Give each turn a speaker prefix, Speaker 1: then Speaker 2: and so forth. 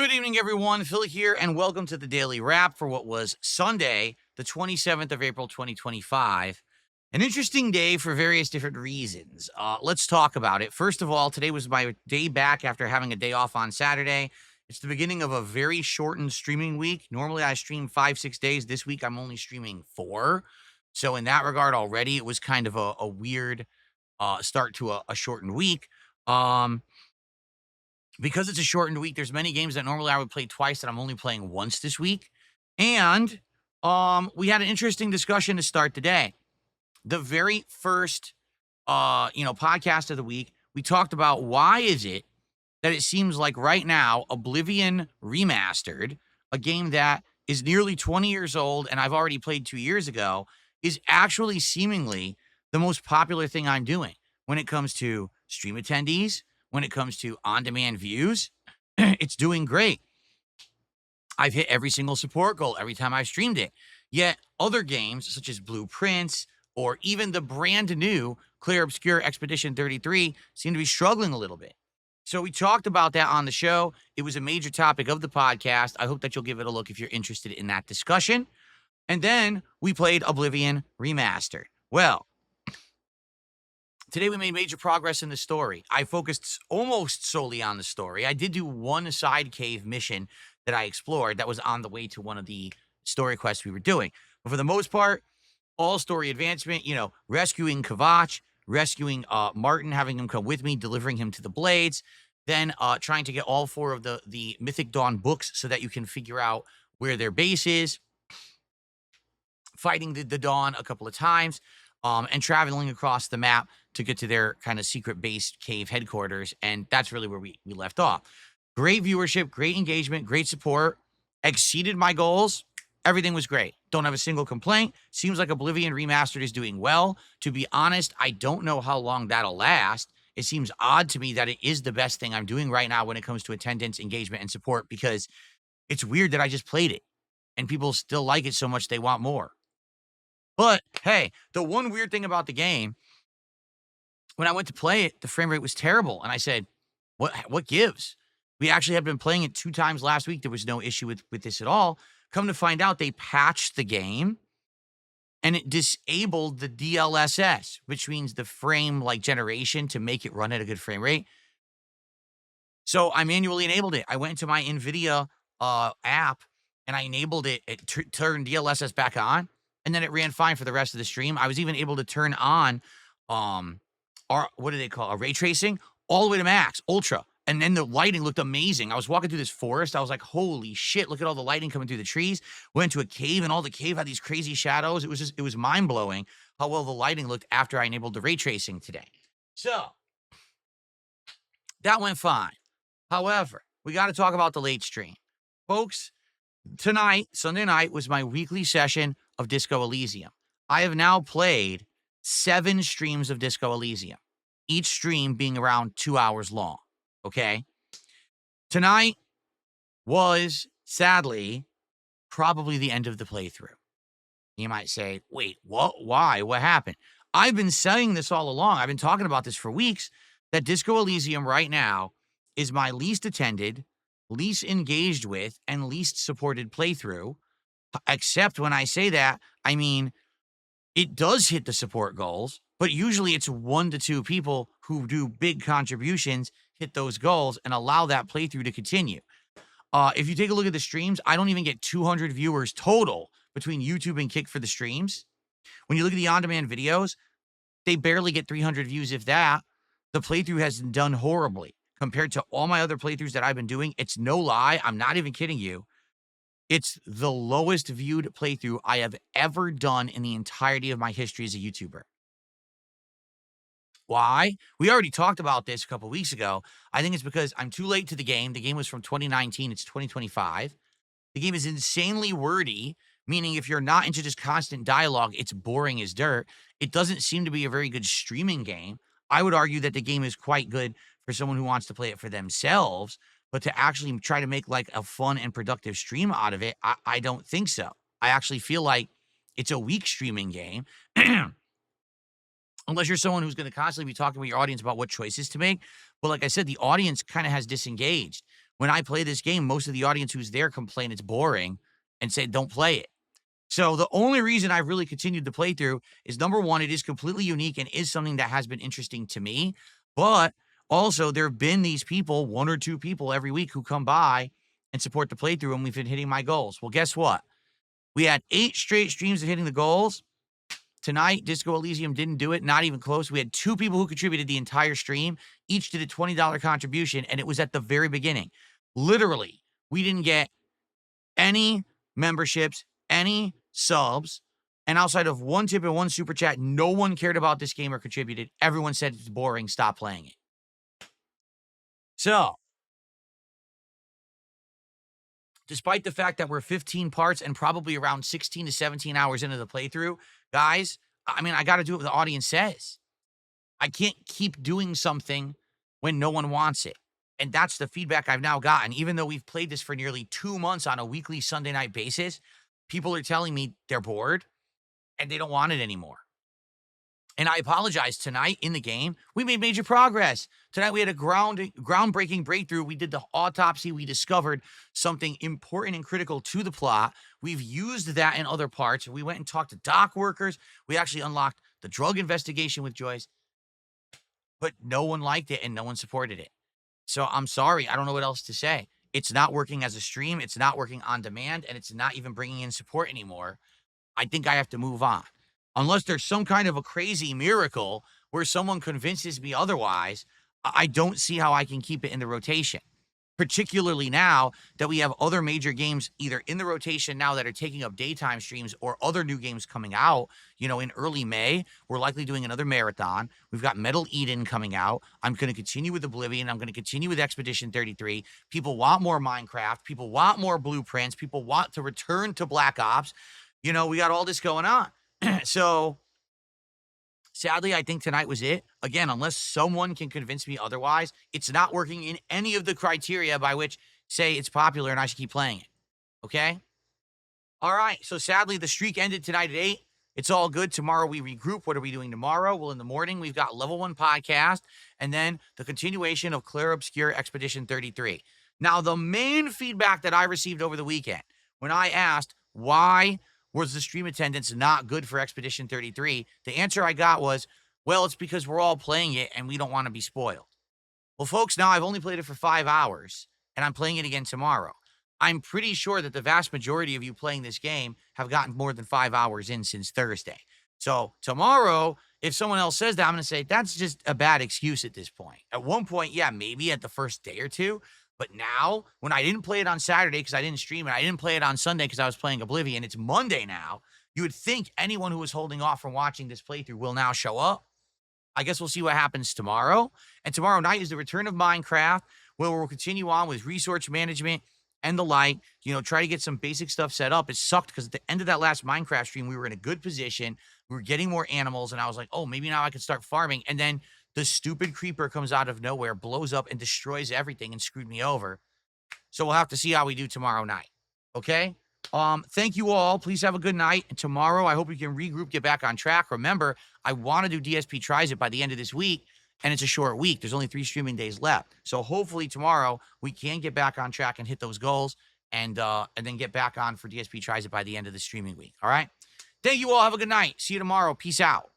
Speaker 1: Good evening, everyone. Phil here, and welcome to the Daily Wrap for what was Sunday, the 27th of April, 2025. An interesting day for various different reasons. Let's talk about it. First of all, today was my day back after having a day off on Saturday. It's the beginning of a very shortened streaming week. Normally, I stream 5, 6 days. This week, I'm only streaming 4. So, in that regard, already, it was kind of a weird start to a shortened week. Um, because it's a shortened week, there's many games that normally I would play twice that I'm only playing once this week. And we had an interesting discussion to start the day. The very first podcast of the week, we talked about why is it that it seems like right now Oblivion Remastered, a game that is nearly 20 years old and I've already played 2 years ago, is actually seemingly the most popular thing I'm doing when it comes to stream attendees, when it comes to on-demand views. It's doing great. I've hit every single support goal every time I've streamed it. Yet other games such as Blueprints or even the brand new Clear Obscure Expedition 33 seem to be struggling a little bit. So we talked about that on the show. It was a major topic of the podcast. I hope that you'll give it a look if you're interested in that discussion. And then we played Oblivion Remastered. Well, today we made major progress in the story. I focused almost solely on the story. I did do one side cave mission that I explored that was on the way to one of the story quests we were doing. But for the most part, all story advancement, rescuing Kavach, rescuing Martin, having him come with me, delivering him to the Blades, then trying to get all 4 of the Mythic Dawn books so that you can figure out where their base is, fighting the Dawn a couple of times, and traveling across the map to get to their kind of secret base cave headquarters. And that's really where we left off. Great viewership, great engagement, great support, exceeded my goals. Everything was great. Don't have a single complaint. Seems like Oblivion Remastered is doing well. To be honest, I don't know how long that'll last. It seems odd to me that it is the best thing I'm doing right now when it comes to attendance, engagement, and support, because it's weird that I just played it and people still like it so much they want more. But hey, the one weird thing about the game, when I went to play it, the frame rate was terrible. And I said, what gives? We actually had been playing it 2 times last week. There was no issue with this at all. Come to find out, they patched the game and it disabled the DLSS, which means the frame generation to make it run at a good frame rate. So I manually enabled it. I went into my NVIDIA app and I enabled it. It turned DLSS back on, and then it ran fine for the rest of the stream. I was even able to turn on what do they call, ray tracing all the way to max, ultra. And then the lighting looked amazing. I was walking through this forest. I was like, holy shit, look at all the lighting coming through the trees. Went to a cave, and all the cave had these crazy shadows. It was mind-blowing how well the lighting looked after I enabled the ray tracing today. So that went fine. However, we got to talk about the late stream. Folks, tonight, Sunday night, was my weekly session of Disco Elysium. I have now played 7 streams of Disco Elysium, each stream being around 2 hours long. Okay. Tonight was, sadly, probably the end of the playthrough. You might say, wait, what? Why? What happened? I've been saying this all along. I've been talking about this for weeks, that Disco Elysium right now is my least attended, least engaged with, and least supported playthrough. Except when I say that, I mean, it does hit the support goals, but usually it's 1 to 2 people who do big contributions hit those goals and allow that playthrough to continue. If you take a look at the streams, I don't even get 200 viewers total between YouTube and Kick for the streams. When you look at the on-demand videos, they barely get 300 views, if that. The playthrough has done horribly compared to all my other playthroughs that I've been doing. It's no lie. I'm not even kidding you. It's the lowest viewed playthrough I have ever done in the entirety of my history as a YouTuber. Why? We already talked about this a couple weeks ago. I think it's because I'm too late to the game. The game was from 2019. It's 2025. The game is insanely wordy, meaning if you're not into just constant dialogue, it's boring as dirt. It doesn't seem to be a very good streaming game. I would argue that the game is quite good for someone who wants to play it for themselves, but to actually try to make a fun and productive stream out of it, I don't think so. I actually feel like it's a weak streaming game. Unless you're someone who's going to constantly be talking with your audience about what choices to make. But like I said, the audience kind of has disengaged. when I play this game, most of the audience who's there complain it's boring and say, don't play it. So the only reason I've really continued the playthrough is number one, it is completely unique and is something that has been interesting to me. But also, there have been these people, one or two people every week who come by and support the playthrough, and we've been hitting my goals. Well, guess what? We had 8 straight streams of hitting the goals. Tonight, Disco Elysium didn't do it, not even close. We had 2 people who contributed the entire stream. Each did a $20 contribution, and it was at the very beginning. Literally, we didn't get any memberships, any subs, and outside of 1 tip and 1 super chat, no one cared about this game or contributed. Everyone said it's boring, stop playing it. So, despite the fact that we're 15 parts and probably around 16 to 17 hours into the playthrough, guys, I mean, I got to do what the audience says. I can't keep doing something when no one wants it. And that's the feedback I've now gotten. Even though we've played this for nearly 2 months on a weekly Sunday night basis, people are telling me they're bored and they don't want it anymore. And I apologize. Tonight in the game, we made major progress. Tonight we had a groundbreaking breakthrough. We did the autopsy. We discovered something important and critical to the plot. We've used that in other parts. We went and talked to dock workers. We actually unlocked the drug investigation with Joyce. But no one liked it and no one supported it. So I'm sorry. I don't know what else to say. It's not working as a stream. It's not working on demand. And it's not even bringing in support anymore. I think I have to move on. Unless there's some kind of a crazy miracle where someone convinces me otherwise, I don't see how I can keep it in the rotation. Particularly now that we have other major games either in the rotation now that are taking up daytime streams or other new games coming out. You know, in early May, we're likely doing another marathon. We've got Metal Eden coming out. I'm going to continue with Oblivion. I'm going to continue with Expedition 33. People want more Minecraft. People want more Blueprints. People want to return to Black Ops. You know, we got all this going on. So, sadly, I think tonight was it. Again, unless someone can convince me otherwise, it's not working in any of the criteria by which say it's popular and I should keep playing it. Okay? All right. So, sadly, the streak ended tonight at 8. It's all good. Tomorrow we regroup. What are we doing tomorrow? Well, in the morning, we've got Level 1 podcast and then the continuation of Clair Obscure Expedition 33. Now, the main feedback that I received over the weekend when I asked why was the stream attendance not good for Expedition 33, the answer I got was, well, it's because we're all playing it and we don't want to be spoiled. Well, folks, now I've only played it for 5 hours and I'm playing it again tomorrow. I'm pretty sure that the vast majority of you playing this game have gotten more than 5 hours in since Thursday. So tomorrow, if someone else says that, I'm going to say that's just a bad excuse at this point. At one point, yeah, maybe at the first day or two. But now, when I didn't play it on Saturday because I didn't stream it, I didn't play it on Sunday because I was playing Oblivion, it's Monday now, you would think anyone who was holding off from watching this playthrough will now show up. I guess we'll see what happens tomorrow. And tomorrow night is the return of Minecraft, where we'll continue on with resource management and the like, you know, try to get some basic stuff set up. It sucked because at the end of that last Minecraft stream, we were in a good position. We were getting more animals, and I was like, oh, maybe now I can start farming. And then the stupid creeper comes out of nowhere, blows up, and destroys everything and screwed me over. So we'll have to see how we do tomorrow night. Okay? Thank you all. Please have a good night. And tomorrow, I hope we can regroup, get back on track. Remember, I want to do DSP Tries It by the end of this week, and it's a short week. There's only 3 streaming days left. So hopefully tomorrow we can get back on track and hit those goals and then get back on for DSP Tries It by the end of the streaming week. All right? Thank you all. Have a good night. See you tomorrow. Peace out.